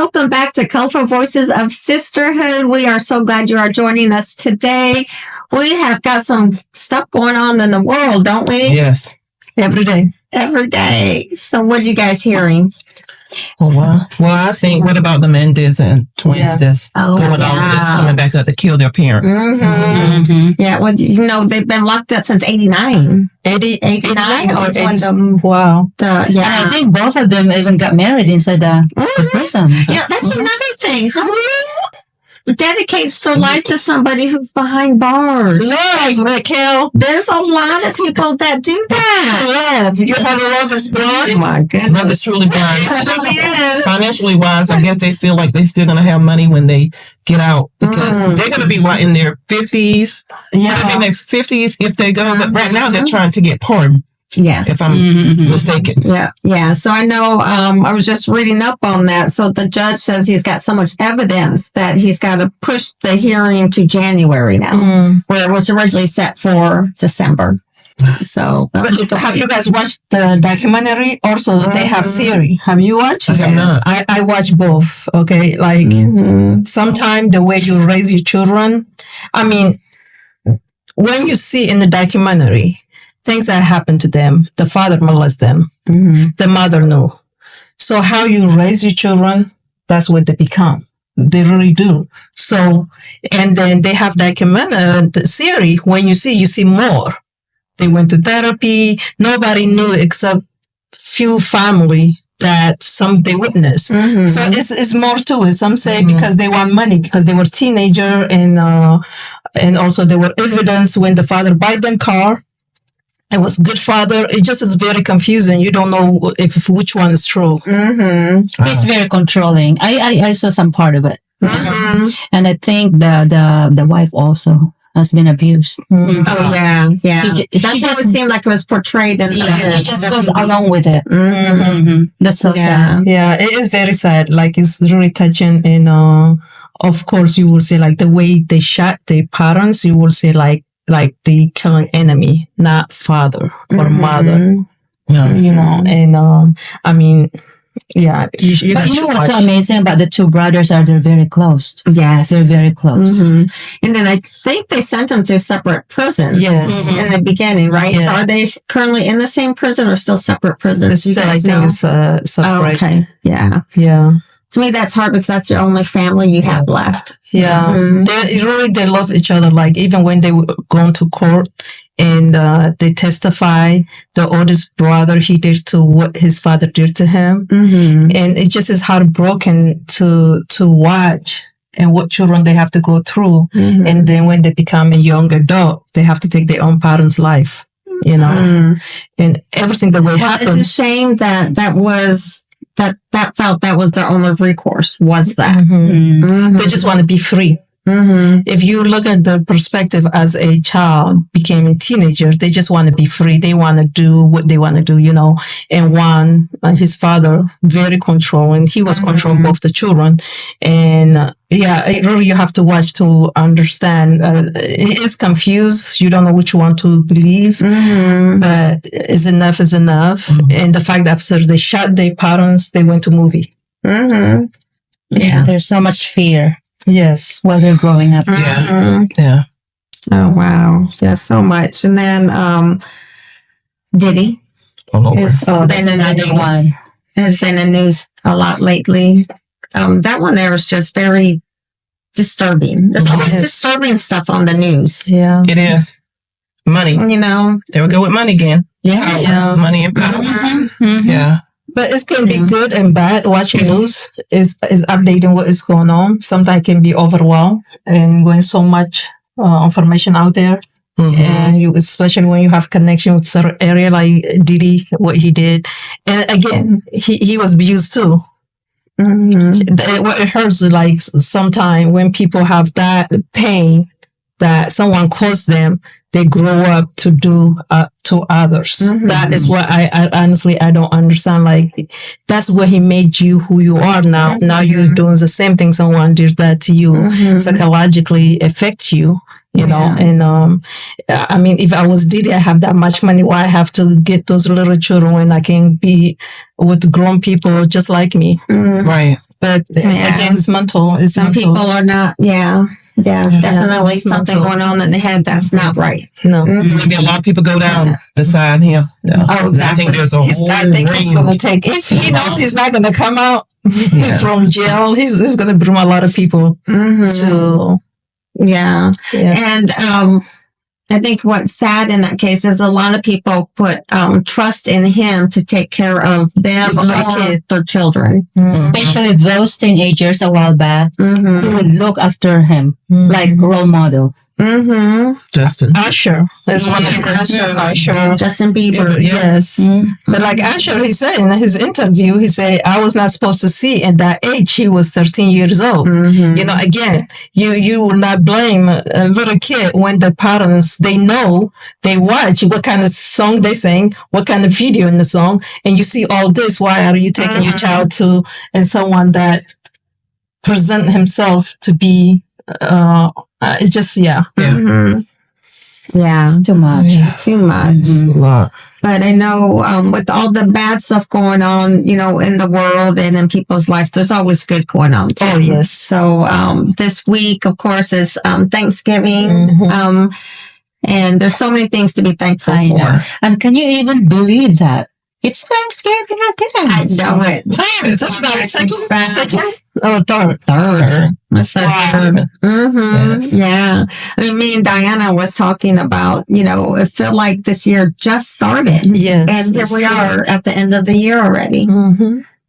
welcome back to Colorful Voices of Sisterhood. We are so glad you are joining us today. We have got some stuff going on in the world, don't we? Yes. Every day. Every day. So what are you guys hearing? Well, I think, what about the Mendez and twins that's going on, that's coming back up to kill their parents? Yeah, well, they've been locked up since 89. 89 was when wow. And I think both of them even got married inside the prison. Yeah, that's another thing. Who dedicates their life to somebody who's behind bars? Love, Raquel. There's a lot of people that do that. Love. You have love is blind. Oh my goodness. Love is truly blind. Yes. Financially wise, I guess they feel like they're still going to have money when they get out because they're going to be in their 50s. Yeah. In their 50s if they go. But right now they're trying to get pardoned. Yeah. If I'm mistaken. Yeah. Yeah. So I know, I was just reading up on that. So the judge says he's got so much evidence that he's got to push the hearing to January now, where it was originally set for December. So, have you guys watched the documentary? Also, they have series. Have you watched? Yes. I watch both. Okay. Like, sometimes the way you raise your children, I mean, when you see in the documentary, things that happen to them, the father molested them, the mother knew. So how you raise your children, that's what they become. They really do. So, and then they have documentary, the series, when you see more. They went to therapy. Nobody knew except few family that they witnessed. So it's more to it. Some say because they want money, because they were teenager and also there were evidence when the father buy them car. It was good father. It just is very confusing. You don't know which one is true. He's very controlling. I saw some part of it, and I think the wife also has been abused. oh yeah. That's how it seemed like it was portrayed in the she just goes along with it. That's so sad. Yeah, it is very sad. Like it's really touching. And of course, you will say like the way they shot their parents. You will say like they killing enemy, not father or mother. You know, and I mean, yeah. You but you know what's so amazing about the two brothers are they're very close. Yes, they're very close. And then I think they sent them to separate prisons. Yes, in the beginning, right? Yeah. So are they currently in the same prison or still separate prisons? I think it's separate. Oh, okay, yeah. To me, that's hard because that's your only family you have left. Yeah, they love each other. Like even when they go to court and they testify, the oldest brother he did to what his father did to him, and it just is heartbroken to watch and what children they have to go through, and then when they become a young adult, they have to take their own parents' life. You know, and everything that will happen. It's a shame that felt that was their only recourse, was that. They just want to be free. If you look at the perspective as a child became a teenager, they just want to be free. They want to do what they want to do, you know. And his father, very controlling. He was controlling both the children. And it really you have to watch to understand. It is confused. You don't know which one to believe. But enough is enough. And the fact that after they shot their parents, they went to movie. Yeah, there's so much fear. Yes. While they're growing up. Yeah. Oh, wow. Yeah, so much. And then Diddy has been in news a lot lately. That one there was just very disturbing. There's always disturbing stuff on the news. Yeah. It is. Money. You know. There we go with money again. Yeah. Money and power. Yeah. But it can be good and bad. Watching news is updating what is going on. Sometimes it can be overwhelmed and when so much information out there. And you, especially when you have connection with certain area like Diddy, what he did. And again, he was abused too. What it hurts like sometimes when people have that pain that someone caused them, they grow up to do to others. That is what I honestly I don't understand. Like that's what he made you who you are now. Now you're doing the same thing someone did that to you. Psychologically affects you, you know. And I mean, if I was Didi, I have that much money, why I have to get those little children when I can be with grown people just like me? Right. But again, it's mental. It's Some mental. people are not. Definitely it's something mental. going on in the head that's not right. No. There's gonna be a lot of people go down beside him. Oh, exactly. I think there's a whole I think he's range. going to take, if he knows he's not going to come out from jail, he's going to bring a lot of people to. Yeah. And I think what's sad in that case is a lot of people put trust in him to take care of them or their children. Especially those teenagers a while back who would look after him like role model. Justin. Usher is one of them. Usher. Justin Bieber. Yes. But like Usher, he said in his interview, he said, I was not supposed to see at that age. He was 13 years old. You know, again, you will not blame a little kid when the parents, they know, they watch what kind of song they sing, what kind of video in the song, and you see all this. Why are you taking your child to, and someone that present himself to be, it's just, Yeah. Too much. Too much. It's a lot. But I know with all the bad stuff going on, you know, in the world and in people's lives, there's always good going on too. Oh, yes. So this week, of course, is Thanksgiving. And there's so many things to be thankful I for. know. And can you even believe that? It's Thanksgiving again. I know it. This is our second? Oh, third. That's so third. Yes. Yeah. I mean, me and Diana was talking about, you know, it felt like this year just started. Yes. And here we are at the end of the year already.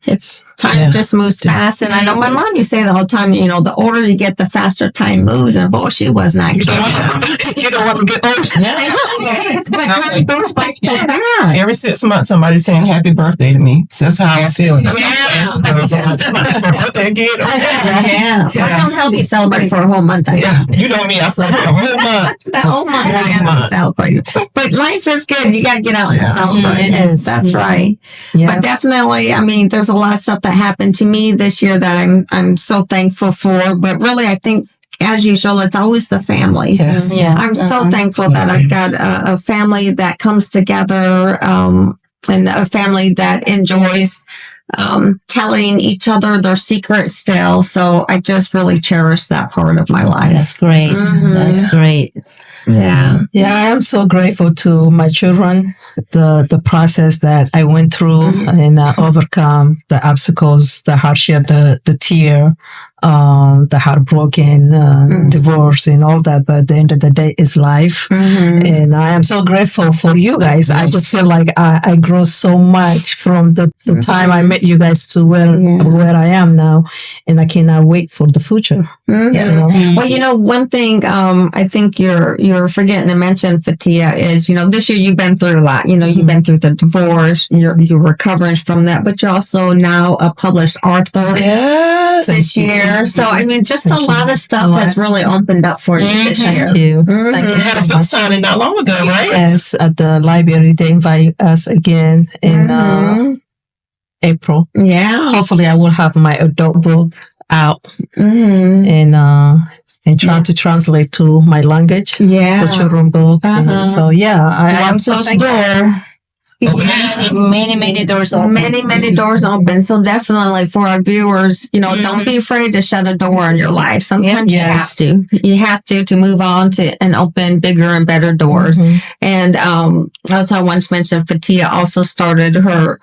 It's time just moves fast. And I know my mom used to say the whole time, you know, the older you get, the faster time moves. And boy, she was not kidding. You don't want to get old. But time goes by so fast. Every 6 months, somebody's saying happy birthday to me. So that's how I feel. Yeah. It's my birthday again. Yeah. Well, don't help you celebrate for a whole month. Yeah. You know me, I celebrate a whole month. The whole month I have to celebrate. But life is good. You got to get out and celebrate. Yes. That's right. Yeah. But definitely, I mean, there's a lot of stuff that happened to me this year that I'm so thankful for. But really, I think, as usual, it's always the family. Yes. I'm so thankful that I've got a family that comes together and a family that enjoys telling each other their secrets still. So I just really cherish that part of my life. That's great. That's great. Yeah. Yeah, I am so grateful to my children, the process that I went through and overcome the obstacles, the hardship, the tear, the heartbroken, divorce and all that. But at the end of the day, it's life. And I am so grateful for you guys. I just feel like I grow so much from the time I met you guys to where I am now. And I cannot wait for the future. You know? Well, you know, one thing I think you're forgetting to mention, Fatia, is, you know, this year you've been through a lot. You know, you've been through the divorce, you're recovering from that, but you're also now a published author this year. So, I mean, just a lot of stuff has really opened up for you this year. Thank you. Thank you You had a so book much. signing not long ago, right? Yes, at the library, they invite us again in April. Yeah. Hopefully, I will have my adult book out and trying to translate to my language. Yeah. The children book. And so I'm so thankful. Many doors open. Many doors open. So definitely for our viewers, you know, don't be afraid to shut a door in your life. Sometimes you have to. You have to move on to and open bigger and better doors. And as I once mentioned, Fatia also started her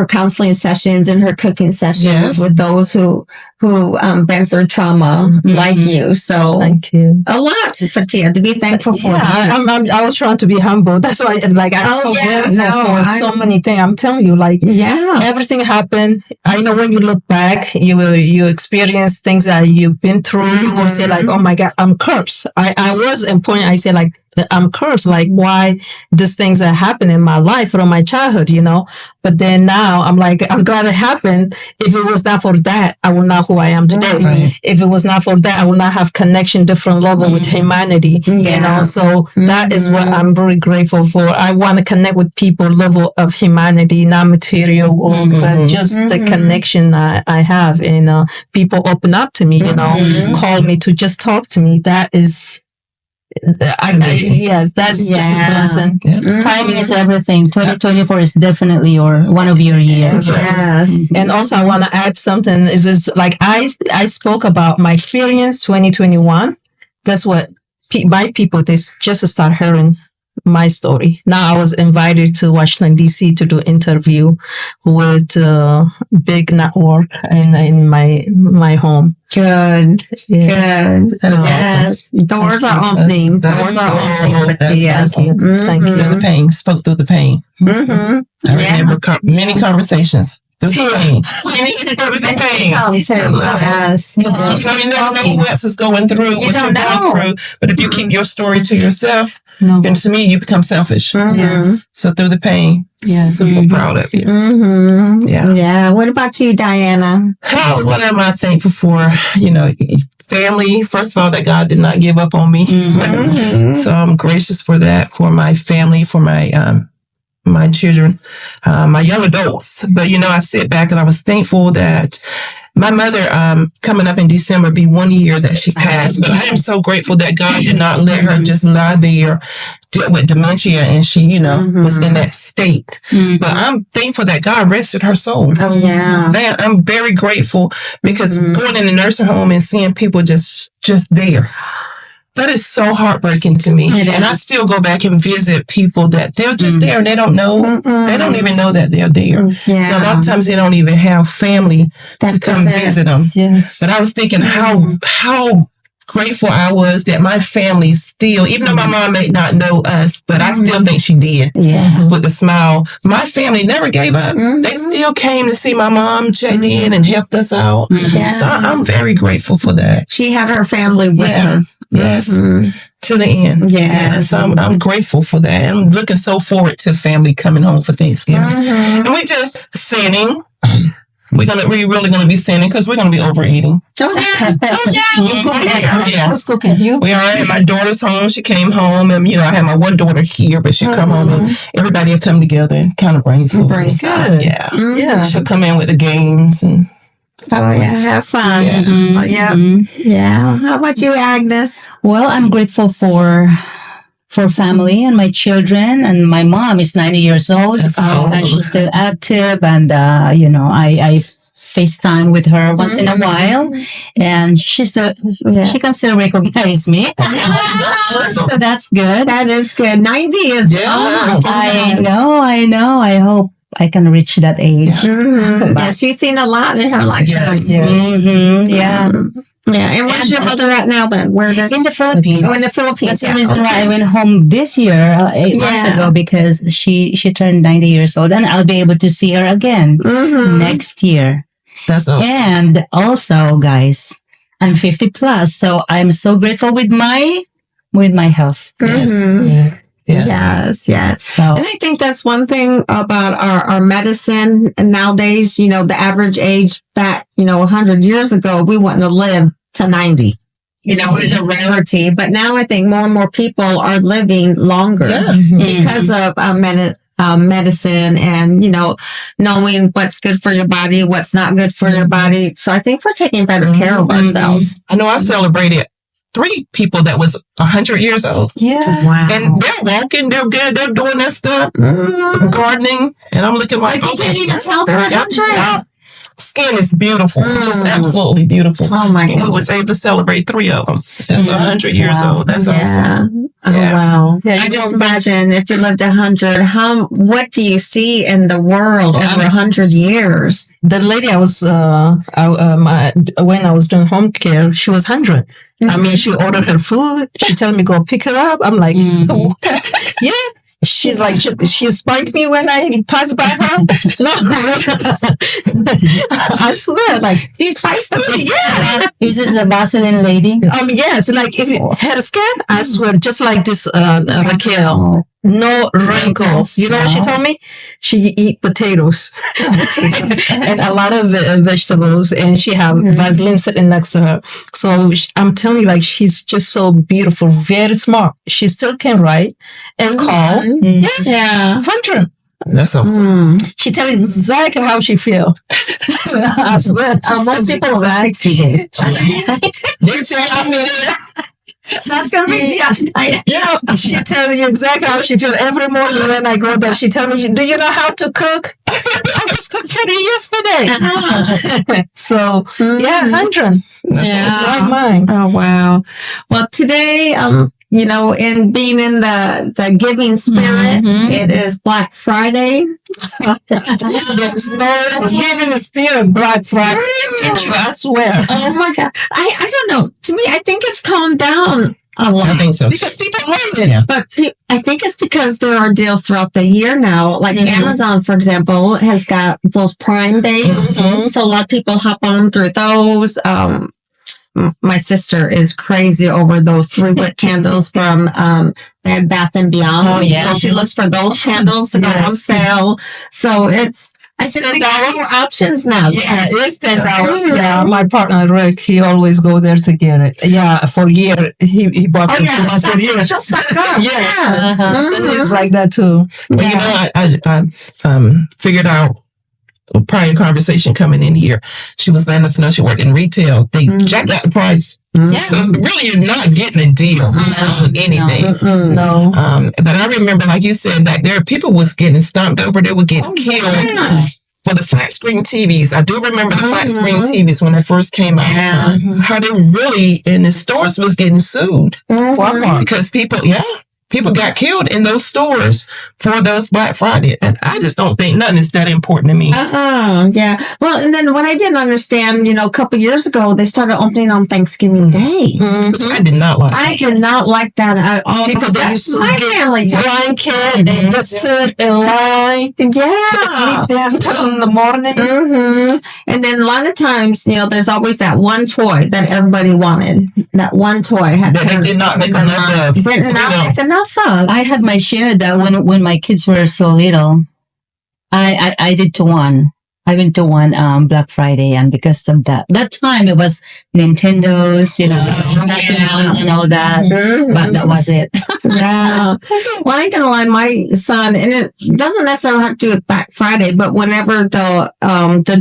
counseling sessions and her cooking sessions with those who been through trauma like you. So Thank you. a lot, Fatia, to be thankful for. I was trying to be humble. That's why, like, I'm so grateful for so many things. I'm telling you, like, everything happened. I know when you look back, you experience things that you've been through. You will say, like, oh my God, I'm cursed. I was at a point, I say, like, I'm cursed. Like, why these things that happened in my life from my childhood, you know? But then now I'm like, I'm glad it happened. If it was not for that, I would not who I am today. Right. If it was not for that, I would not have connection, different level with humanity, you know? So that is what I'm very grateful for. I want to connect with people, level of humanity, not material, but just the connection I have. And people open up to me, you know, call me to just talk to me. That is Yes, that's just a blessing. Yeah. Timing is everything. 2024 is definitely one of your years. Yes. And also, I want to add something. Is this like I spoke about my experience 2021. Guess what? My people they just start hearing my story. Now I was invited to Washington D.C. to do interview with big network in my home. Good. Yeah. Good. That's Yes. Doors are opening. Doors are opening for Tia. Thank you. Thank you. Through the pain, spoke through the pain. Mm-hmm. I remember many conversations through the pain. Through the pain. Yes. Because you never know who else is going through what you're going through. But if you keep your story to yourself, then to me, you become selfish. Yes. So through the pain, super proud of you. Mm-hmm. Yeah. Yeah. What about you, Diana? What am I thankful for? Family, first of all, that God did not give up on me. So I'm gracious for that, for my family, for my children, my young adults. But, I sit back and I was thankful that my mother, coming up in December, be 1 year that she passed. But I am so grateful that God did not let her just lie there with dementia and she, was in that state. But I'm thankful that God rested her soul. Oh, yeah. Man, I'm very grateful because going in the nursing home and seeing people just there. That is so heartbreaking to me. And I still go back and visit people that they're just there and they don't know. They don't even know that they're there. Yeah. Now, a lot of times they don't even have family to come visit them. Yes. But I was thinking how grateful I was that my family still, even though my mom may not know us, but I still think she did. Yeah. With a smile. My family never gave up. They still came to see my mom, checked in and helped us out. Yeah. So I'm very grateful for that. She had her family with her. Yes. To the end. Yes. So I'm grateful for that. I'm looking so forward to family coming home for Thanksgiving. And we just sinning. We're really gonna be sinning because we're gonna be overeating. Yes. Cooking you. We are at my daughter's home. She came home, and I have my one daughter here, but she come home and everybody will come together and kind of bring food. Bring and stuff. good. Yeah. Yeah. She'll come in with the games and. Oh, yeah. Have fun. Yeah. Yeah. How about you, Agnes? Well, I'm grateful for family and my children, and my mom is 90 years old. That's awesome. And she's still active, and I FaceTime with her once in a while, and she can still recognize me. So that's good. That is good. 90 is almost. I know. I hope I can reach that age. Yeah, she's seen a lot in her lifetime. Yes. Yeah. Yeah. And where's your mother at now then? Where does In the Philippines. Oh, in the Philippines. That's the reason why I went home this year, 8 months ago, because she turned 90 years old, and I'll be able to see her again next year. That's awesome. And also, guys, I'm 50 plus, so I'm so grateful with my health. Yes. So, And I think that's one thing about our medicine nowadays. The average age back, 100 years ago, we wouldn't have lived to 90. It was a rarity. But now I think more and more people are living longer because of medicine and, knowing what's good for your body, what's not good for your body. So I think we're taking better care of ourselves. I know I celebrated 3 people that was 100 years old. Yeah. Wow. And they're walking, they're good, they're doing their stuff, gardening, and I'm looking like, you can't even tell they're 100. Skin is beautiful, just absolutely beautiful. Oh my And God. we was able to celebrate 3 of them. That's 100 years old. That's awesome. Yeah. Oh, Yeah. wow. Yeah, I just imagine if you lived 100, what do you see in the world over 100 years? The lady I was, when I was doing home care, she was 100. I mean, she ordered her food. She told me go pick her up. I'm like, yeah. She's like, she spanked me when I passed by her. No, I swear, like, She's feisty. yeah. is this a Vaseline lady? Yes, like if you had a scan, I swear, just like this, Raquel, no wrinkles. You know what she told me? She eat potatoes and a lot of vegetables, and she have Vaseline sitting next to her. So I'm telling you, like, she's just so beautiful, very smart. She still can write and call. Yeah. 100. That's awesome. She tell you exactly how she feel. I swear. Most people are 60. Did you have me there? That's gonna be Yeah, she tell me exactly how she feels every morning when I go there. She tell me, "Do you know how to cook?" I just cooked for you yesterday. So yeah, 100. That's right, mine. Oh wow. Well, today, you know, in being in the giving spirit, it is Black Friday. There's no giving the spirit Black Friday. I swear. Oh my God. I don't know. To me, I think it's calmed down a lot. I think so. Because people want it. Yeah. But I think it's because there are deals throughout the year now. Like Amazon, for example, has got those Prime days. So a lot of people hop on through those. My sister is crazy over those 3-wick candles from Bed Bath and Beyond. Oh, yeah. So she looks for those candles to go on sale. So I think there's more options now. Yeah, it's $10. Yeah, my partner Rick, he always go there to get it. Yeah, for a year he bought it for a year. Just stock up. Yes, Mhm. it's like that too. Well, you know, I figured out a prior conversation coming in here. She was letting us know she worked in retail. They jacked out the price. So really, you're not getting a deal on anything. No. But I remember, like you said, back there, people was getting stomped over. They were getting killed for the flat screen TVs. I do remember the flat screen TVs when they first came out. How they really, in the stores, was getting sued. Walmart. Because people got killed in those stores for those Black Friday. And I just don't think nothing is that important to me. Yeah. Well, and then what I didn't understand, you know, a couple years ago, they started opening on Thanksgiving Day. Which I did not like. I did not like that at all. People that used to my get family did. blanket and just sit in line, Yeah. sleep there until in the morning. And then a lot of times, you know, there's always that one toy that everybody wanted. That one toy had That they did not make enough of. Did not make enough of. I had my share that when my kids were so little, I did to one. I went to one Black Friday, and because of that time it was Nintendos, you know, and all that. But that was it. Yeah. Well, I ain't gonna lie, my son, and it doesn't necessarily have to do with Black Friday, but whenever the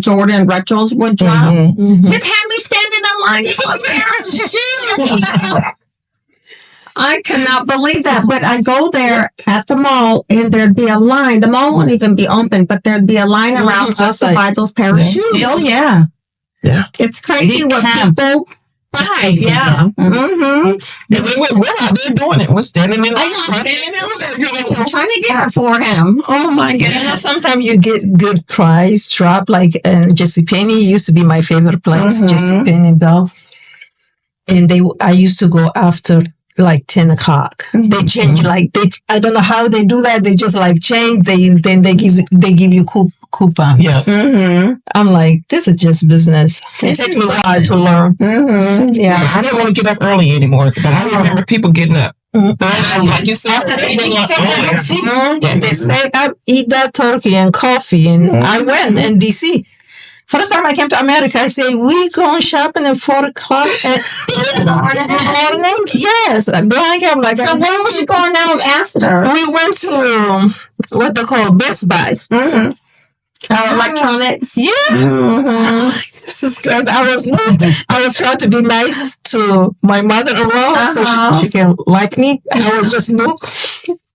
Jordan retros would drop, it had me standing in line for a pair of shoes. I cannot believe that, but I go there at the mall and there'd be a line. The mall won't even be open, but there'd be a line around just to buy those pair of shoes. Oh yeah. It's crazy what people buy. And we're out there doing it. We're standing in line. I'm trying to get it for him. Oh my You know, goodness. sometimes you get good price drop, like JCPenney used to be my favorite place, JCPenney Bell. And I used to go after like 10 o'clock. They change I don't know how they do that. They just like change. Then they give you coupons. Yeah. I'm like, this is just business. It takes me a while to learn. Yeah. I didn't want to get up early anymore, but I remember people getting up. Like you said, They stay up, eat that turkey and coffee, and I went in DC. First time I came to America, I say, we going shopping at 4 o'clock in the morning? Yes. I'm like, So when was you going out after? we went to what they call Best Buy. Electronics. Yeah. This is good. I was trying to be nice to my mother-in-law so she can like me. I was just new.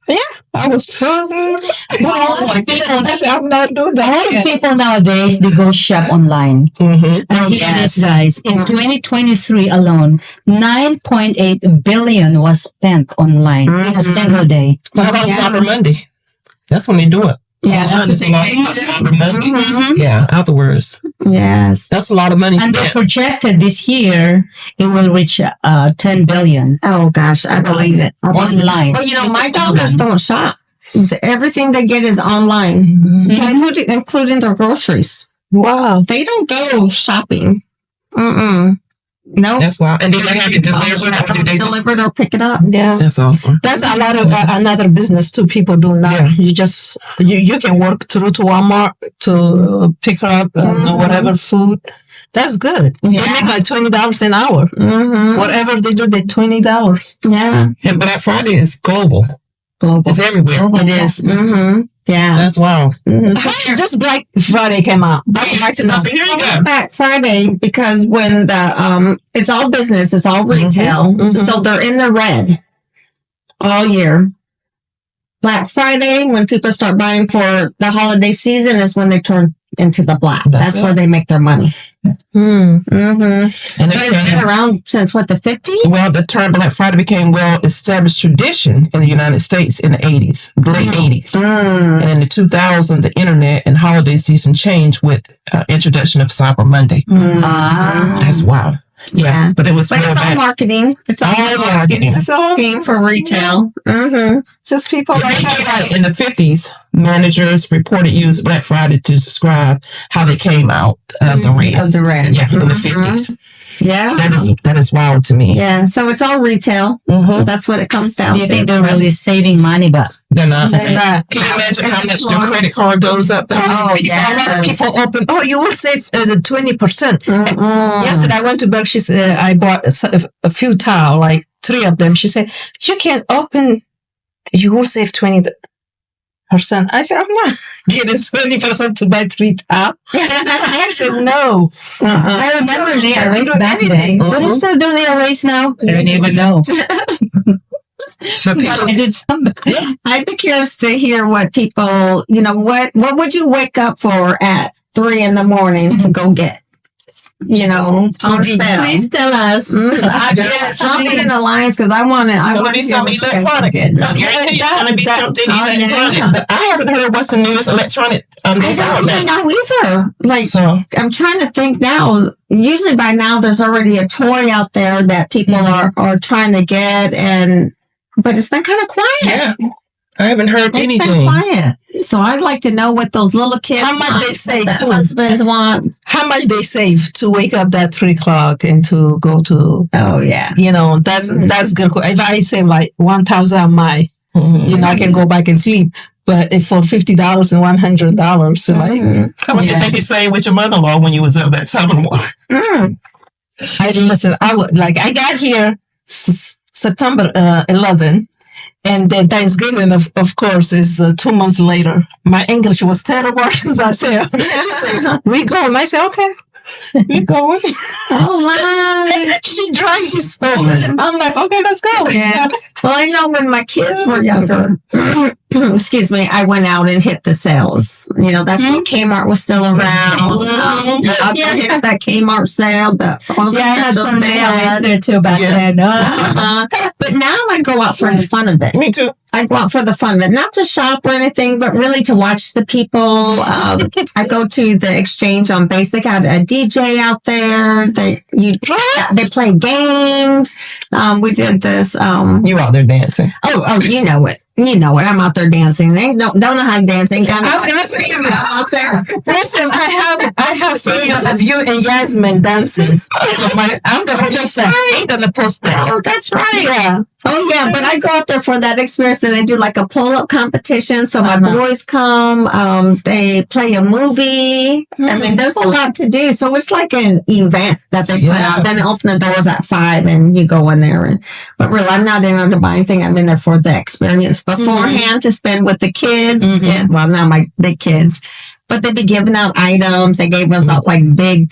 Yeah, I was frozen. I'm not doing that. People nowadays, they go shop online. And hear this, guys. In 2023 alone, 9.8 billion was spent online in a single day. How about Cyber Monday? That's when they do it. Yeah, that's a big thing. Cyber Monday. Yeah, afterwards. Yes. That's a lot of money. And they projected this year, it will reach 10 billion Oh gosh, I believe it. online. Well, you know, my daughters don't shop. Everything they get is online, including their groceries. Wow. They don't go shopping. No. That's wild. And then they have it delivered. Or do they just- Delivered or pick it up. Yeah. That's awesome. That's a lot of another business too. People do now. Yeah. You just you can work through to Walmart to pick up whatever food. That's good. They make like $20 an hour. Whatever they do, they $20. Yeah. And Black Friday is global. global. It's everywhere. It is. Mm-hmm. Yeah. That's wild. Mhm. How did this Black Friday came out? I'd like to know. So here you go. Black Friday, because when the it's all business, it's all retail, so they're in the red all year. Black Friday, when people start buying for the holiday season, is when they turn into the black. That's where they make their money. Mm-hmm. And But it's been around since what, the 50s? well, the term Black Friday became well-established tradition in the United States in the 80s, late 80s. And in the 2000s, the internet and holiday season changed with introduction of Cyber Monday. That's wild. Yeah, but it was But it's all marketing. It's all marketing. It's a scheme for retail. Just people like us. In the 50s, managers reported used Black Friday to describe how they came out of the red. Of the red. Yeah, in the 50s. Yeah. That is wild to me. Yeah. So it's all retail. That's what it comes down Do you to. think they're really saving money, but They're not. They're not. Can you imagine how much their credit card goes up? A lot of people open. Oh, you will save 20%. Yesterday, I went to Berkshire. I bought a few towels, like 3 of them. She said, "You can open. You will save 20%." I said, "I'm not getting 20% to buy 3 towels." I said, "No." I remember they erased back then. But it's still doing the erase now. I don't even know. I did something. I'd be curious to hear what people, what would you wake up for at 3 a.m. to go get? On sale. Please tell us. I'll be in alliance because I want to. I want to be some electronic. But I haven't heard what's the newest electronic. I don't really know either. I'm trying to think now. Usually by now there's already a toy out there that people are trying to get, but it's been kind of quiet. Yeah. I haven't heard anything. It's been quiet. So I'd like to know what those little kids How much they save that too. husbands want. How much they save to wake up at 3 o'clock and to go to. Oh yeah. That's good. If I save like 1,000 on my, I can go back and sleep. But if for $50 and $100, so how much you think you saved with your mother-in-law when you was up that time and one? I listen. I got here September 11. And then Thanksgiving, of course, is 2 months later. My English was terrible. I said, she said, "We going." I said, "Okay, we going." Oh my! She dragged me so. I'm like, "Okay, let's go." Yeah. Well, I know when my kids were younger, excuse me, I went out and hit the sales. That's when Kmart was still around. I hit that Kmart sale. I had some nails there too back then. But now I go out for the fun of it. Me too. I go out for the fun of it, not to shop or anything, but really to watch the people. I go to the exchange on base. They got a DJ out there. They play games. We did this. You out there dancing? Oh, you know it. I'm out there dancing. They don't know how to dance. Ain't got no I'm out there. Listen, I have videos of you and Yasmin dancing. I'm gonna post that. I'm gonna post that. Oh, that's right. Yeah. Oh yeah, but I go out there for that experience, and they do like a pull-up competition. So my boys come, they play a movie. I mean, there's a lot to do. So it's like an event that they put out. Then they open the doors at 5, and you go in there. But really, I'm not in there to buy anything. I'm in there for the experience beforehand to spend with the kids. And, well, not my big kids, but they'd be giving out items. They gave us out like big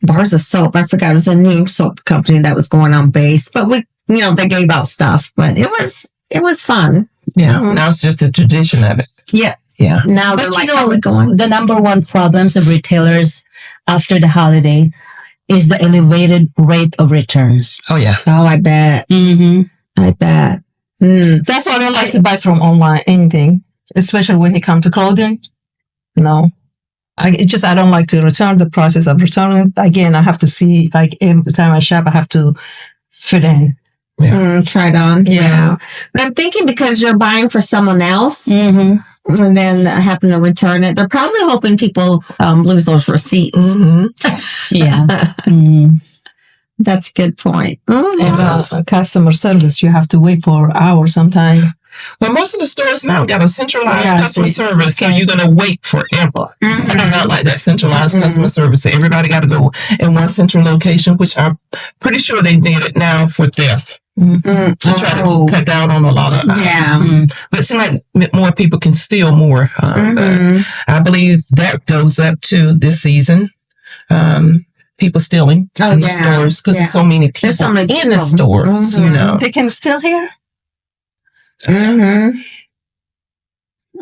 bars of soap. I forgot, it was a new soap company that was going on base, but they gave out stuff, but it was fun. Yeah. Now it's just a tradition of it. Yeah. Yeah. Now they're like, how are we going? The number one problems of retailers after the holiday is the elevated rate of returns. Oh yeah. Oh, I bet. I bet. That's why I don't like to buy from online anything, especially when it comes to clothing. No. I don't like to return. The process of returning, again, I have to see, like every time I shop, I have to fit in. Try it on. Yeah. I'm thinking because you're buying for someone else and then happen to return it. They're probably hoping people lose those receipts. Yeah. That's a good point. And customer service, you have to wait for hours sometimes. Well, most of the stores now got a centralized customer service, so you're going to wait forever. I do not like that centralized customer service. So everybody got to go in one central location, which I'm pretty sure they did it now for theft. to try to cut down on a lot of. Yeah. But it seems like more people can steal more. But I believe that goes up too this season. People stealing in the stores because there's so many people so many in the stores. You know, They can steal here?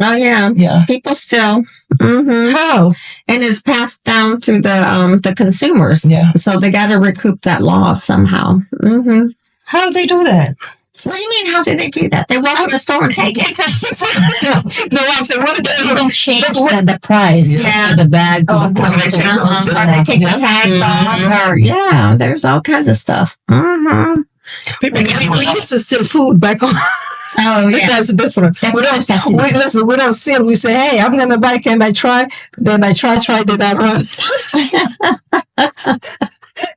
Oh yeah. Yeah. People still. How? And it's passed down to the consumers. Yeah. So they got to recoup that loss somehow. How do they do that? What do you mean? How do they do that? They walk in the store and take it. No, I'm saying, what do they They don't change the price. Yeah. To the bag. To the they take pouch. Or they take the tags off. Or, yeah, there's all kinds of stuff. People We used to steal food back home. Oh yeah. That's different. That's We necessity. listen, we don't steal. We say, hey, I'm going to buy, can I try? Then I try, did I run?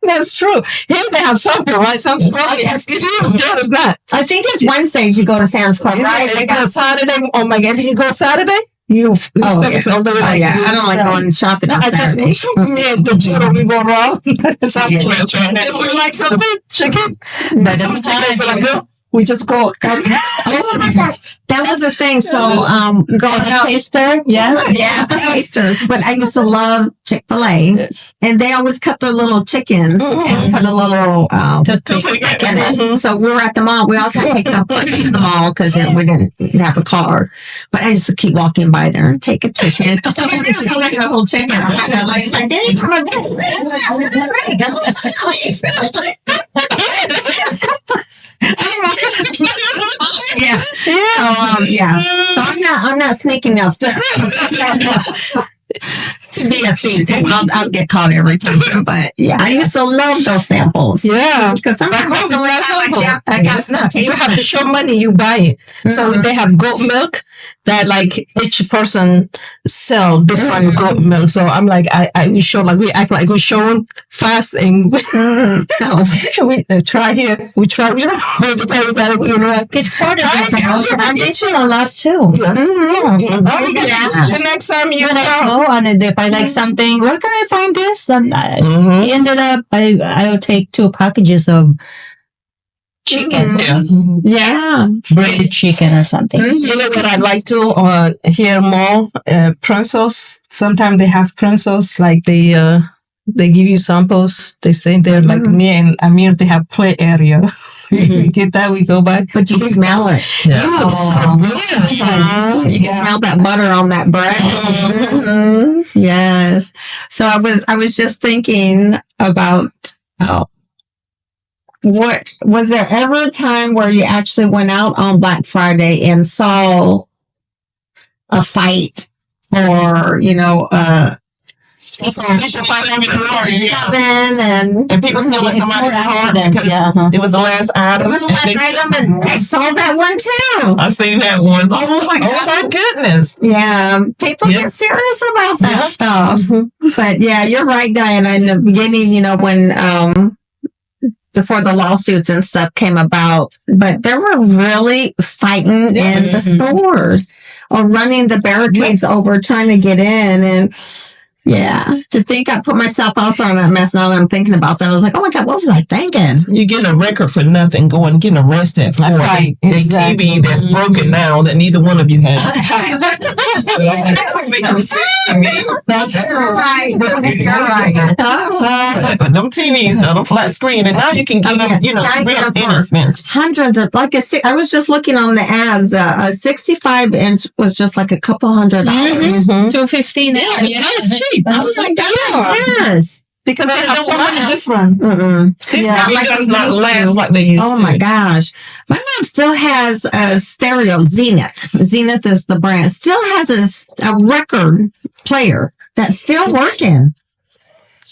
That's true. Here they have something, right? Something. Oh, yes. That is not. I think it's Wednesdays you go to Sam's Club, right? They go Saturday. Oh my God. If you go Saturday, you Oh, service all the way. Oh yeah. I don't like going shopping on Saturdays. Yeah, the children, we go wrong. Something. Yeah. If we like something, chicken. By the Sometimes time- when I go, we just go. Oh my God. That was the thing. So, growing up, Taster. Yeah. yeah, tasters. But I used to love Chick-fil-A, and they always cut their little chickens and put a little toothpick in it. So we were at the mall. We also had to take them to the mall because we didn't have a car. But I used to keep walking by there and take a chicken. So I really go like a whole chicken. That lady's like, "Did you come yeah. Yeah. So I'm not sneaky enough to be a thief. I'll get caught every time. But yeah, I used to love those samples. Yeah. Because sometimes Back home, it's it's not simple. I got It's not. You have to show money, you buy it. So they have goat milk that like each person sell different goat milk. So I'm like, we show like we act like we're showing fast and we try here, we try. You know, It's part of the promotion. And they sell a lot too. The next time you Oh, and if I like something, where can I find this? And I ended up, I'll take 2 packages of chicken. Yeah. Breaded chicken or something. You know what I like to hear more? Pretzels. Sometimes they have pretzels like they give you samples. They stay there like me and Amir. They have play area. We get that. We go back. But you smell it. Yeah. You can smell that butter on that bread. Yes. So I was just thinking about what was there ever a time where you actually went out on Black Friday and saw a fight or And people stealing somebody's car because it was the last item. It was the last item, and I saw that one too. I seen that one. Oh my goodness. Yeah, people get serious about that stuff. But yeah, you're right, Diana. In the beginning, when before the lawsuits and stuff came about, but they were really fighting in the stores or running the barricades over trying to get in. And yeah, to think I put myself out there on that mess. Now that I'm thinking about that, I was like, oh my God, what was I thinking? You get a record for nothing, getting arrested for a TV that's broken now that neither one of you have. That's right. You're right. But them TVs, the flat screen, and now you can get them, real inexpensive. Hundreds of, I was just looking on the ads, a 65-inch was just like a couple $100. $2.50 now. Yes, cheap. Oh my God. Yes. Because they have so many different. This TV does not last like they used to. Oh my gosh. My mom still has a stereo, Zenith. Zenith is the brand. Still has a record player that's still working.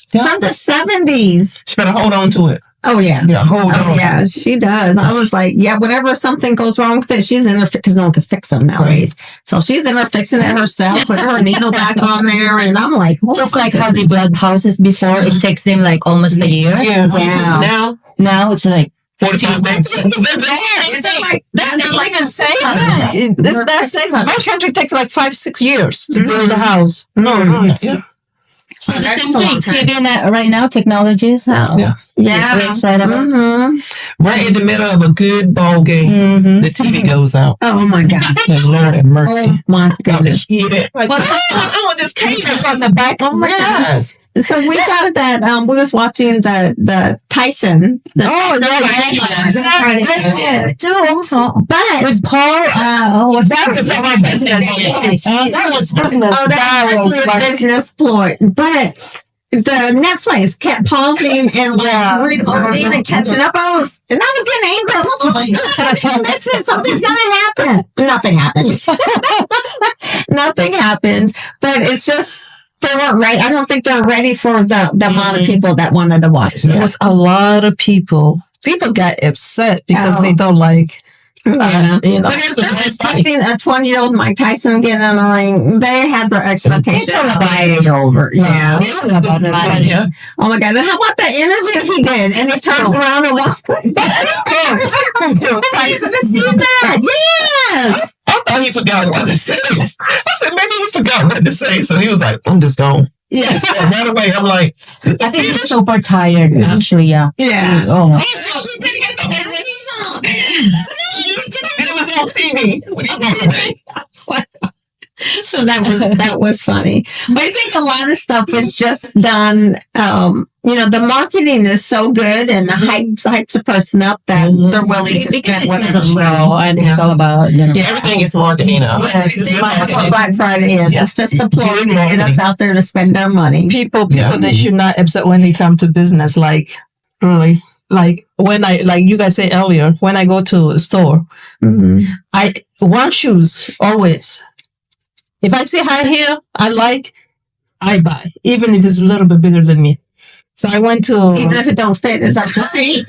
From the 70s. She better hold on to it. Oh, yeah. Yeah, hold on. Yeah, she does. I was like, yeah, whenever something goes wrong with it, she's in there because no one can fix them nowadays. So she's in there fixing it herself, put her needle back on there, and I'm like, Just like how they built houses before, it takes them like almost a year. Yeah. Now it's like 45 days. That's like insane. That's safe. My country takes like 5-6 years to build a house. No. So the That's same a long thing. time. TV right now, technologies. Yeah. Yeah. Breaks right away. Right in the middle of a good ball game, the TV goes out. Oh my God. And Lord have mercy. Oh my Got to goodness. hear it. Like, Well, I want this cable from the back. Oh my Yes. God. So we got that. We was watching the Tyson. The but With Paul, that was business. Oh, that was actually a business ploy. But the Netflix kept pausing and reloading and catching up. And I was getting angry. I was like, oh, listen, something's gonna happen. Nothing happened. Nothing happened. But it's just they weren't ready. I don't think they're ready for the amount of people that wanted to watch. There was a lot of people. People got upset because they don't like. Yeah. You know, But if they're expecting a 20-year-old Mike Tyson getting in the ring, they had their expectations way over. Yeah. it's about that. Yeah. Oh my God. And how about that interview he did? And he turns around and walks back. Tyson to see that. Yes. I thought he forgot what to say. I said, maybe he forgot what to say. So he was like, I'm just gone. Yes. Right away, I'm like, I think he's super tired, actually, yeah. Yeah. Oh. it was on TV. What do you mean? So that was funny. But I think a lot of stuff is just done. The marketing is so good and the hypes a person up that they're willing to spend Because whatever. it's a show, and it's all about, Everything is marketing now. Yes, that's what Black Friday is. It's just a ploy to get us out there to spend their money. people they should not upset when they come to business. Like really, like when like you guys said earlier, when I go to a store, I want shoes always. If I see high heel, I buy, even if it's a little bit bigger than me. So I went to. Even if it don't fit, it's up to me.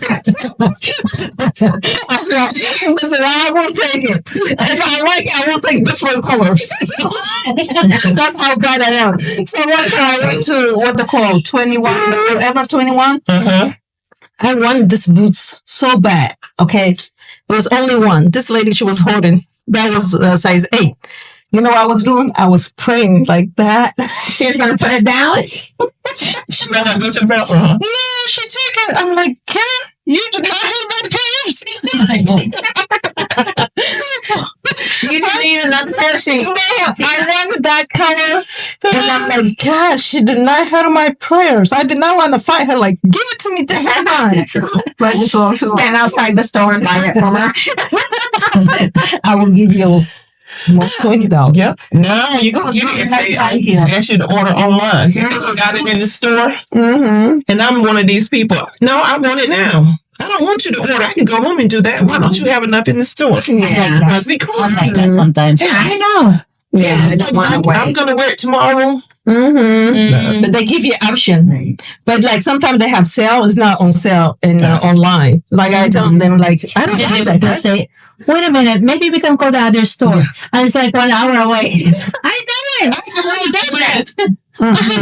Listen, I won't take it. If I like it, I won't take different colors. That's how bad I am. So one time I went to what they call 21, Ever 21. I wanted this boots so bad. Okay, it was only one. This lady, she was holding. That was size 8. You know what I was doing? I was praying like that. She was going to put it down. She ran out to the bathroom, huh? No, she took it. I'm like, Karen, you did not have my pants. You didn't need another pair of shoes. No, I wanted that color. And I'm like, God, she did not have my prayers. I did not want to fight her. Like, give it to me this time. But I just want to Stand outside the store and buy it from her. I will give you more $20. Yep. No, you can get it. I asked you to order online. You got it in the store. And I'm one of these people. No, I want it now. I don't want you to order. I can go home and do that. Why don't you have enough in the store? Yeah. Must be I crazy. like that sometimes. Yeah, I know. Yeah, I don't want to I'm wait. going to wear it tomorrow. But they give you option. But like sometimes they have sale. It's not on sale in online. Like I tell them, like I don't have that. They say, wait a minute, maybe we can go to the other store. And it's like 1 hour away. I did it. I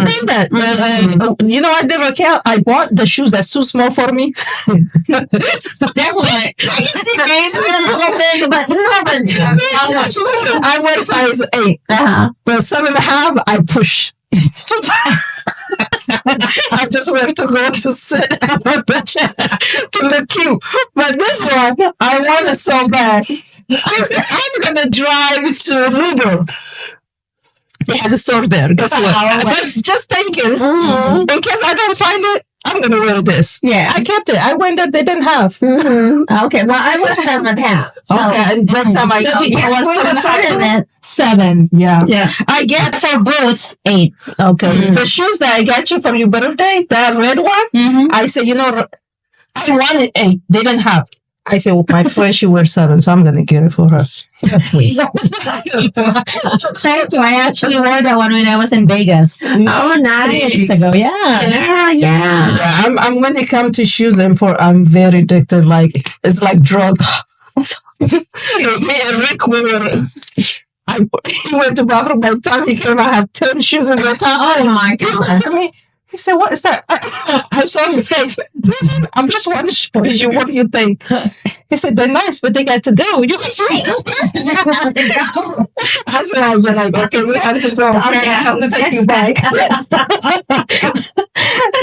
did that. You know, I never care. I bought the shoes that's too small for me. Definitely. I can see names in a little big, but I wear size 8. But 7.5, I push. I just went to go to sit on the chair to look cute. But this one, I want it so bad. I said, I'm going to drive to Luber. They have a store there. Guess what? I was just thinking, in case I don't find it, I'm going to wear this. Yeah. I kept it. I went there. They didn't have. Okay, well, I wear 7.5. So, Okay. And next time I so go, if you I guys wear want to 7.5. 7. Yeah. yeah. I get For boots, 8. okay. The shoes that I got you for your birthday, that red one, I said, I wanted 8. They didn't have. I said, well, my friend, she wears 7, so I'm going to get it for her. That's sweet. Thank you. I actually wore that one when I was in Vegas. Oh, nice. Weeks ago, yeah. Yeah. Yeah, I'm when it comes to shoes import, I'm very addicted. Like, it's like drug. Me and Rick, we went to bathroom by the time he came, I had 10 shoes in the top. Oh, my He looked goodness. at me. He said, what is that? I saw his face. I'm just want to show you. What do you think? He said, they're nice, but they got to go. You can see. I That's why I'm like, okay, we have to go. Okay, I have to take you back.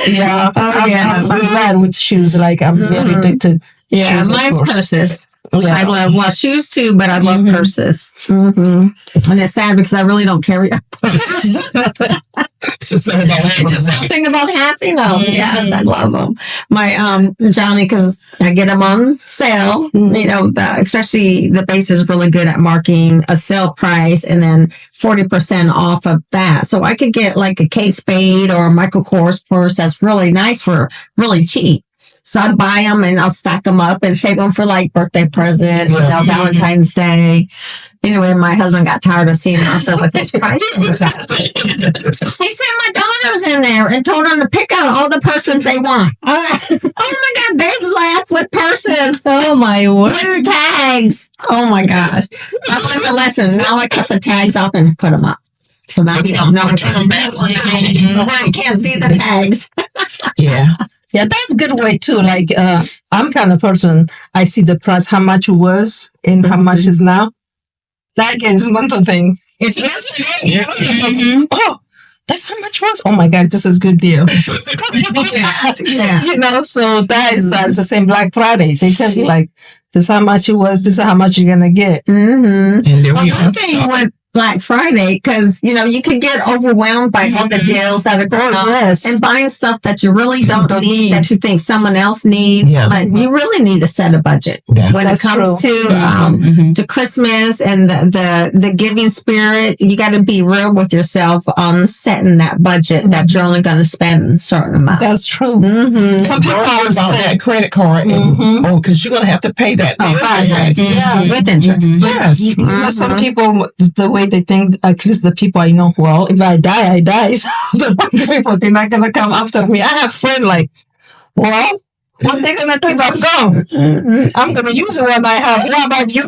Yeah. I'm bad with shoes. Like, I'm very addicted. Yeah, Shoes, of mine's course. purses. Yeah. I love shoes too, but I love purses. And it's sad because I really don't carry a purse. It's just something about It's just something about having them. Yes, I love them. My Johnny, because I get them on sale. You know, especially the base is really good at marking a sale price and then 40% off of that. So I could get like a Kate Spade or a Michael Kors purse that's really nice for really cheap. So I'd buy them and I'll stack them up and save them for like birthday presents, you know, Valentine's Day. Anyway, my husband got tired of seeing out there with his price. He sent my daughters in there and told them to pick out all the purses they want. Oh my God, they left with purses. Oh my word. With tags. Oh my gosh. I learned a lesson. Now I cut the tags off and put them up. So now you don't know what's on them. I can't see the tags. Yeah. Yeah, that's a good way too. Like, I'm kind of person, I see the price, how much it was and how much is now. That is mental thing. It's Oh, that's how much it was. Oh my God, this is a good deal. yeah. You know, so that is the same Black Friday. They tell you like, this is how much it was, this is how much you're going to get. Mm-hmm. And there we One are. thing with Black Friday, because, you know, you can get overwhelmed by all the deals that are going on and buying stuff that you really don't need, that you think someone else needs. Yeah. But you really need to set a budget Yeah. when it comes to Christmas and the giving spirit. You got to be real with yourself on setting that budget that you're only going to spend a certain amount. That's true. Some people talk about that credit card and because you're gonna have to pay that. Yeah. With interest. Yes. You know, some people, the way they think, at least the people I know, well, if I die, I die. So the people, they're not going to come after me. I have friends like, well, what they going to do if I'm gone? I'm going to use the one I have. How about you?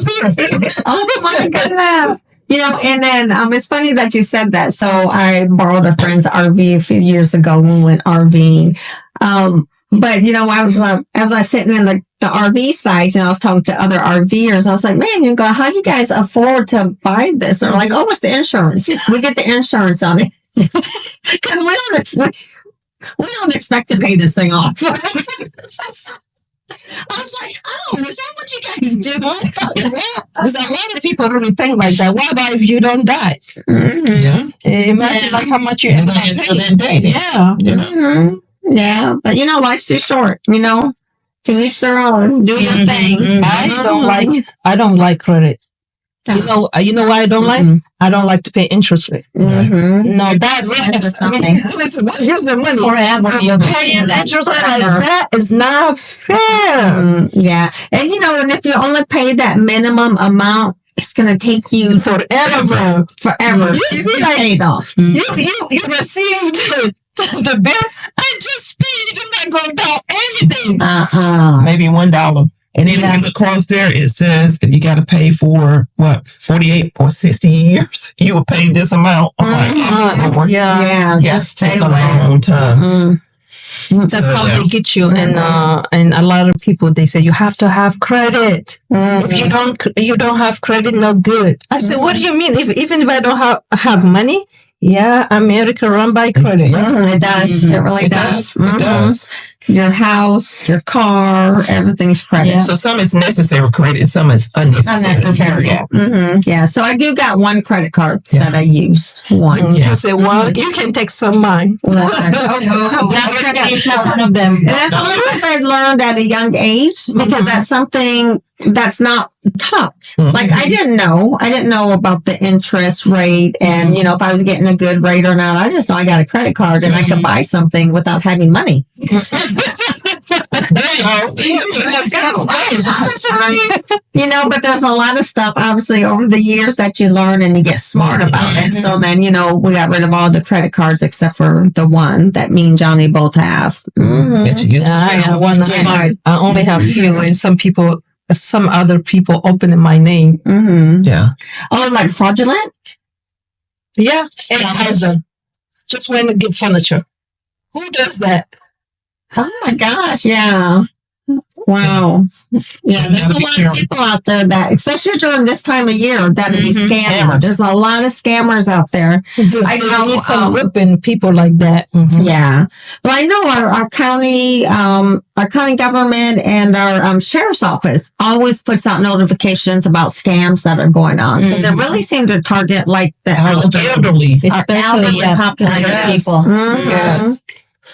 Oh my goodness. You know, and then it's funny that you said that. So I borrowed a friend's RV a few years ago when we went RVing. But you know, I was sitting in the RV sites and I was talking to other RVers. I was like, man, you go, how do you guys afford to buy this? They're like, oh, it's the insurance. We get the insurance on it because we don't expect to pay this thing off. I was like, oh, is that what you guys do? Because a lot of people really think like that. What about if you don't die? Yeah. Imagine like how much you end up paying. That day. Yeah. Yeah, but you know, life's too short. You know, to each their own. Do your thing. I don't like credit. You know why I don't like? I don't like to pay interest rate. No, that's nothing. Listen, here's the money. Forever. You're paying interest rate. That is not fair. Yeah, and you know, and if you only pay that minimum amount, it's going to take you Forever. You see, like, paid off. You received the bill. I just paid. You're not going to down anything. Maybe $1. And then when it across there, it says you got to pay for 48 or 60 years. You will pay this amount. Yeah. Yes, take a long time. That's how they get you. And a lot of people, they say you have to have credit. If you don't have credit, no good. I said, what do you mean? Even if I don't have money? Yeah, America run by credit. It does. It really does. It does. Your house, your car, everything's credit. Yeah. So some is necessary credit and some is unnecessary. Yeah. Yeah. So I do got one credit card that I use. One. You say, well, you can take some mine. One of them. And that's something I learned at a young age because that's something that's not taught. Like I didn't know about the interest rate and, you know, if I was getting a good rate or not. I just know I got a credit card and I could buy something without having money. You know, but there's a lot of stuff obviously over the years that you learn and you get smart about it. So then, you know, we got rid of all the credit cards except for the one that me and Johnny both have. That you use I have one smart. I only have few and some other people open in my name. Yeah. Oh, like fraudulent? Yeah. 8,000. Just went to get furniture. Who does that? Oh my gosh, yeah. Wow. Yeah, You there's gotta a be lot careful. of people out there that, especially during this time of year, that are these scammers. Scammers. There's a lot of scammers out there. I know need some ripping people like that. Yeah. Well, I know our county government and our sheriff's office always puts out notifications about scams that are going on because they really seem to target like the Elderly. Especially populated Yes. people. Yes.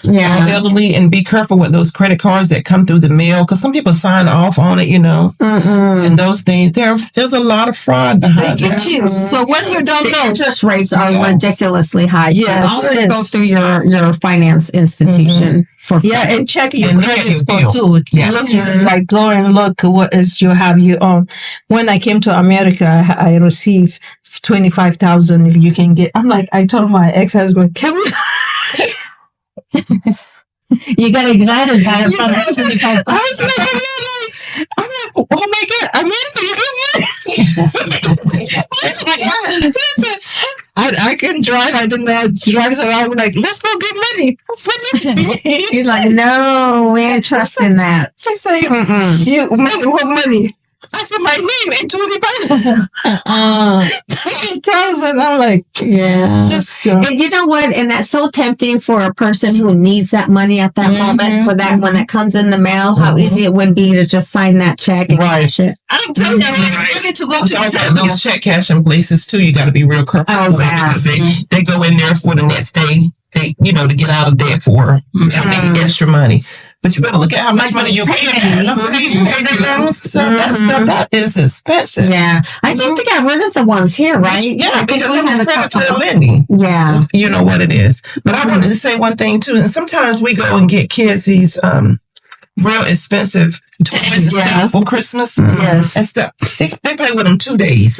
Yeah. Elderly, and be careful with those credit cards that come through the mail because some people sign off on it, and those things. There's a lot of fraud behind They get that. you. So when you don't The know, interest rates are ridiculously high. So Yes, always it go is. through your finance institution for and check your And credit negative score deal. too. Yes. Like go and look what is you have you on. When I came to America, I received 25,000. If you can get, I told my ex-husband, can we? You got excited by it from I was like, oh my God, America, listen, I can drive. I didn't know drive, so I was like, let's go get money. You're like, no, we ain't trusting that. I say, you money, what money? I said, my name ain't 25,000. I'm like, Yeah. just go. And you know what? And that's so tempting for a person who needs that money at that moment for that when it comes in the mail, how easy it would be to just sign that check and cash it. I'm telling you, it's really to go to All that, these check cashing places too, you got to be real careful with because they go in there for the next day, to get out of debt for extra money. But you better look at how much money you pay. That is expensive. Yeah. I think they got rid of the ones here, right? Yeah, I think because we had it's a couple. predatory lending. Yeah. You know what it is. But I wanted to say one thing too. And sometimes we go and get kids these real expensive toys and stuff for Christmas. Yes. And stuff. They play with them 2 days.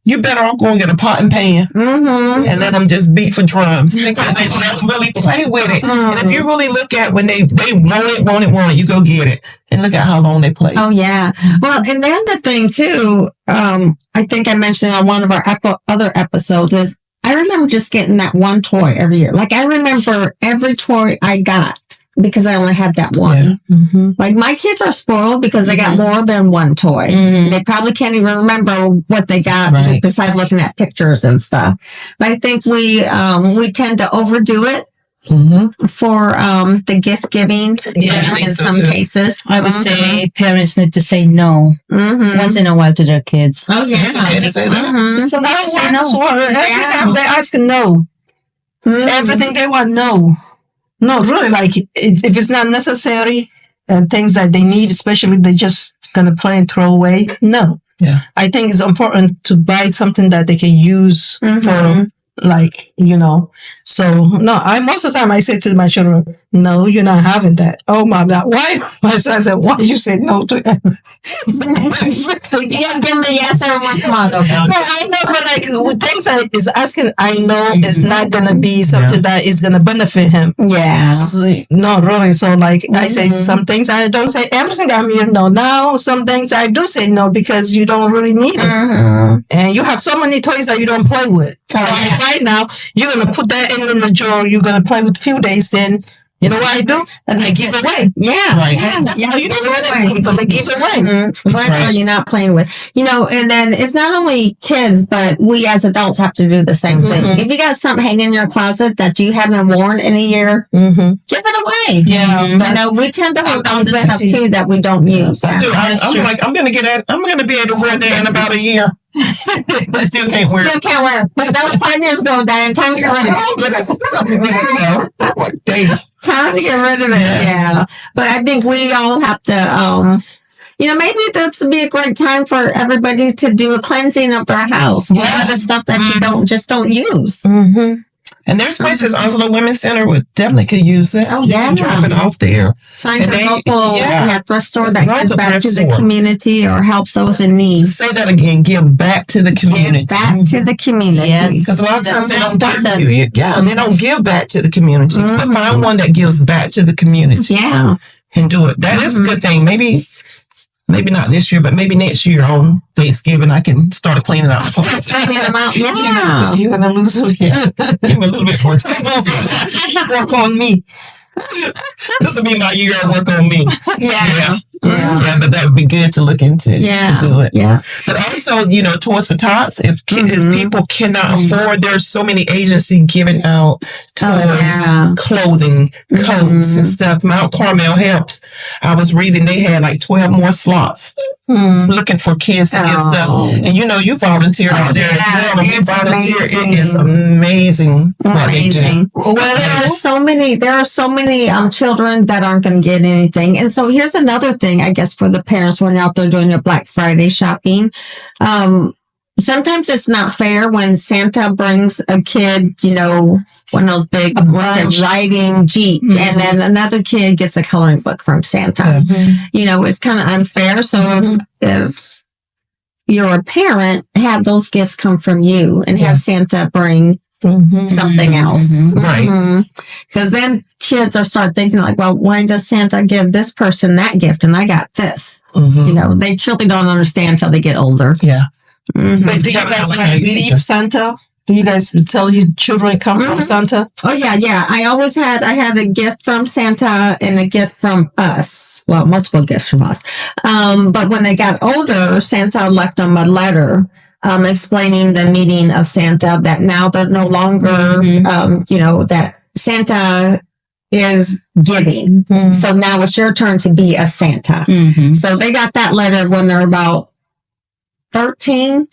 You better off going get a pot and pan and let them just beat for drums because they don't really play with it. And if you really look at when they want it, you go get it. And look at how long they play. Oh, yeah. Well, and then the thing too, I think I mentioned on one of our other episodes is I remember just getting that one toy every year. Like I remember every toy I got because I only had that one. Mm-hmm. Like my kids are spoiled because they got more than one toy. They probably can't even remember what they got besides looking at pictures and stuff. But I think we tend to overdo it for the gift giving in some cases. I would say parents need to say no once in a while to their kids. Oh yeah. It's okay to say that. So now every time they ask no. Everything they want, no. No, really, like, if it's not necessary and things that they need, especially they're just going to play and throw away, no. Yeah. I think it's important to buy something that they can use for, like, So, no, most of the time I say to my children, no, you're not having that. Oh, Mom, why? My son said, why you say no to that? Yeah, give me a yes or once a month. So I know, but like things I is asking, I know it's not gonna be something that is gonna benefit him. Yeah. No, really. So like I say some things I don't say everything I'm here no. Now some things I do say no because you don't really need it, and you have so many toys that you don't play with. So like right now you're gonna put that in the drawer. You're gonna play with a few days, then. You know what I do? I give it away. Yeah. Right. Yeah, that's how you do it. I give it away. What are you not playing with? And then it's not only kids, but we as adults have to do the same thing. If you got something hanging in your closet that you haven't worn in a year, give it away. Yeah. We tend to hold on to stuff too that we don't use. I do. I'm going to be able to wear that in about a year. I still can't wear it. Still can't wear it. But that was 5 years ago, Diane. Time to get rid of it. Time to get rid of it. Yeah. But I think we all have to, maybe this would be a great time for everybody to do a cleansing of their house. Yeah. The stuff that you don't use. And there's places, Oslo Women's Center definitely could use it. Oh, You yeah. can drop it off there. Find your local thrift store that gives back to the community or helps those in need. Say that again. Give back to the community. Give back to the community. Yes. Because a lot of times they don't they don't give back to the community. But find one that gives back to the community. Yeah. And do it. That is a good thing. Maybe not this year, but maybe next year on Thanksgiving, I can start cleaning out. Cleaning them out. Yeah. You're gonna lose it. Give me a little bit more time. Work on me. This will be my year of work on me. Yeah. Yeah, but that would be good to look into to do it. Yeah. But also, Toys for Tots, if people cannot afford, there's so many agencies giving out toys, clothing, coats and stuff. Mount Carmel helps. I was reading they had like 12 more slots looking for kids to give stuff. And you volunteer out there as well. And you volunteer. Amazing. It is amazing what they do. Well, there are so many children that aren't going to get anything. And so here's another thing, I guess, for the parents when you're out there doing your Black Friday shopping. Sometimes it's not fair when Santa brings a kid, one of those big riding Jeep, and then another kid gets a coloring book from Santa. It's kind of unfair. So if you're a parent, have those gifts come from you and have Santa bring something else. Right. Because then kids start thinking like, well, why does Santa give this person that gift and I got this? They truly don't understand until they get older. Yeah. But do you guys believe Santa? Do you guys tell your children come from Santa? Oh yeah. I had a gift from Santa and a gift from us. Well, multiple gifts from us. But when they got older, Santa left them a letter explaining the meaning of Santa, that now they're no longer, that Santa is giving. So now it's your turn to be a Santa. So they got that letter when they're about 13.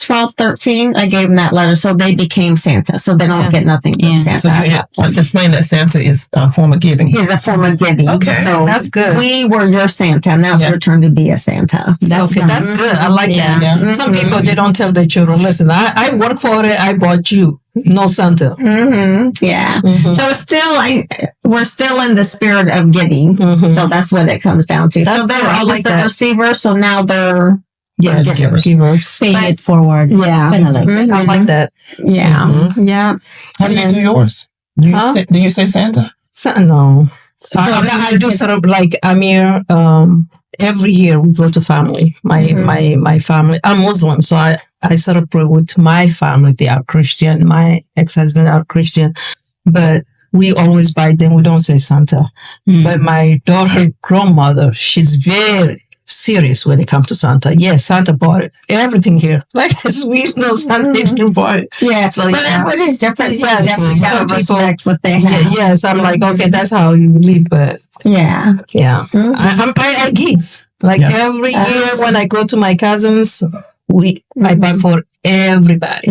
I gave them that letter. So they became Santa. So they don't get nothing from Santa. So explain that Santa is a form of giving. He's a form of giving. Okay. So that's good. We were your Santa. Now it's your turn to be a Santa. That's good. I like that. Yeah. Some people, they don't tell their children, listen, I work for it. I bought you. No Santa. Yeah. So it's still, we're still in the spirit of giving. So that's what it comes down to. So they're always the receiver. So now they're givers. Paying it forward. Yeah. Kind of like that. I like that. Yeah. Yeah. How do you do yours? Do you say Santa? No. I do sort of like Amir. Every year we go to family. My family. I'm Muslim, so I celebrate with my family. They are Christian. My ex-husband are Christian, but we always buy them. We don't say Santa. But my daughter grandmother, she's very serious when it comes to Santa. Yes, Santa bought it. Everything here. Like we know Santa didn't buy it. Yeah. So what is different? Yes. Gotta respect what they have. Yes. I'm like, okay, that's how you live, but yeah. I give. Like every year when I go to my cousins, I buy for everybody.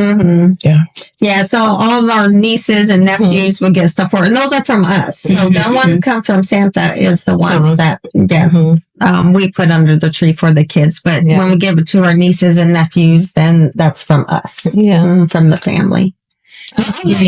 Yeah. So all of our nieces and nephews will get stuff for it. And those are from us. So the one that come from Santa is the ones that we put under the tree for the kids. But when we give it to our nieces and nephews, then that's from us. From the family.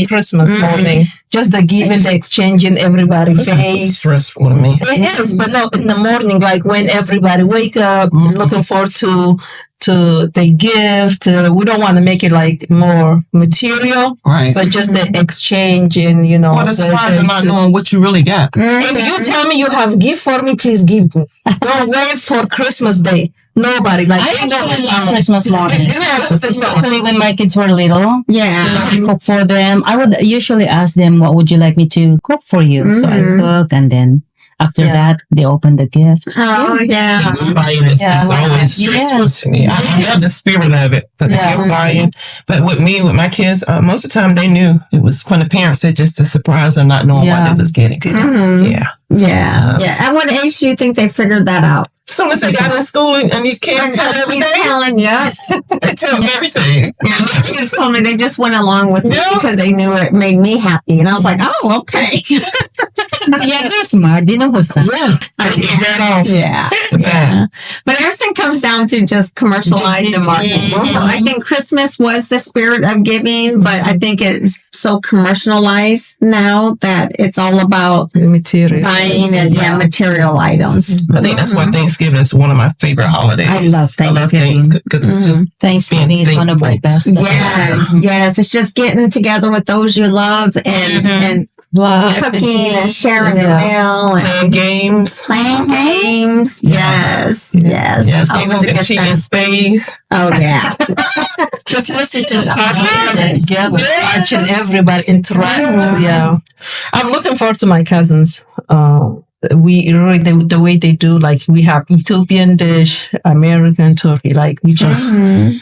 Christmas morning, just the giving, the exchanging, everybody face. Is stressful to me. It is, but no, in the morning, like when everybody wake up, looking forward to the gift. We don't want to make it like more material, right? But just the exchange and Well, the surprise of not knowing what you really got. If you tell me you have a gift for me, please give me. Don't wait for Christmas Day. Nobody I love Christmas mornings, especially when my kids were little. I cook for them. I would usually ask them, "What would you like me to cook for you?" So I cook, and then after that, they open the gift. Oh yeah, it's always stressful to me. I love the spirit of it, but the gift buying. But with my kids, most of the time they knew it was when the parents said just a surprise of not knowing what they was getting. Yeah. At what age do you think they figured that out? As soon as they got in school and you can't tell everything. Telling you. They tell them everything. My kids told me they just went along with it because they knew it made me happy. And I was like, oh, okay. They're smart. They know who's Yeah. But everything comes down to just commercialized and marketing. So I think Christmas was the spirit of giving, but I think it's so commercialized now that it's all about material buying and material items. I think that's why Thanksgiving is one of my favorite holidays. I love Thanksgiving because it's just Thanksgiving is one of my best. Yes. It's just getting together with those you love and cooking and sharing a meal and playing games. Yes. Always a good cheating space. Oh yeah. Just listen to the together, watching everybody interact. I'm looking forward to my cousins. we really the way they do, like we have Ethiopian dish, American turkey, like we just a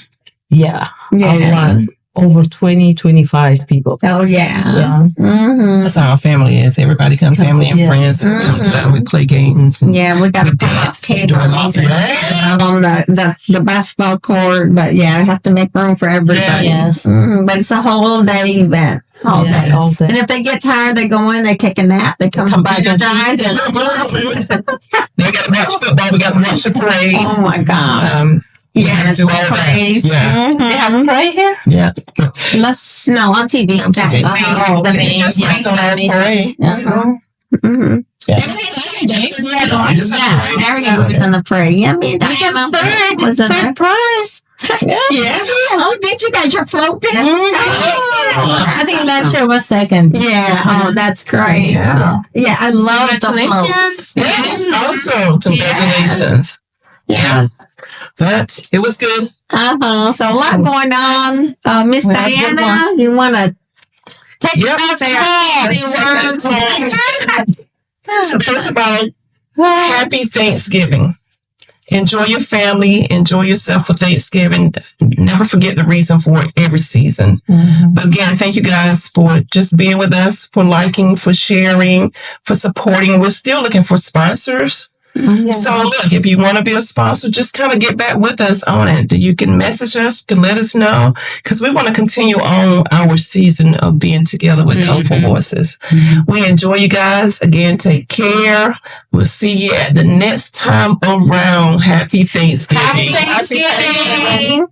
lot. Over 20, 25 people. Oh, yeah. Yeah. That's how our family is. Everybody come, family and friends come to that. We play games. And Yeah, we got a dance. table out on the basketball court, but yeah, I have to make room for everybody. Yes. But it's a whole day event. All Yes, day. all day. And if they get tired, they go in, they take a nap, they come back and energized. They got to watch football. We got to watch the parade. Oh my gosh. Yes, do all that. Yeah. They have a parade here? Yeah. No, on TV. On TV. Oh, The main just based on our parade. Ariel was in the parade. Yeah, me and Diana was in there. Prize. Yeah. Oh, did you get your float? I think that show was second. Yeah. Oh, that's great. Yeah. Yeah, I love the floats. Yes, awesome. Congratulations. Yeah. But it was good. So a lot going on. Miss Diana, you want to take us there? So first of all, happy Thanksgiving. Enjoy your family. Enjoy yourself for Thanksgiving. Never forget the reason for it every season. But again, thank you guys for just being with us, for liking, for sharing, for supporting. We're still looking for sponsors. So look, if you want to be a sponsor, just kind of get back with us on it. You can message us, you can let us know, because we want to continue on our season of being together with Colorful Voices. We enjoy you guys. Again, take care. We'll see you at the next time around. Happy Thanksgiving. Happy Thanksgiving.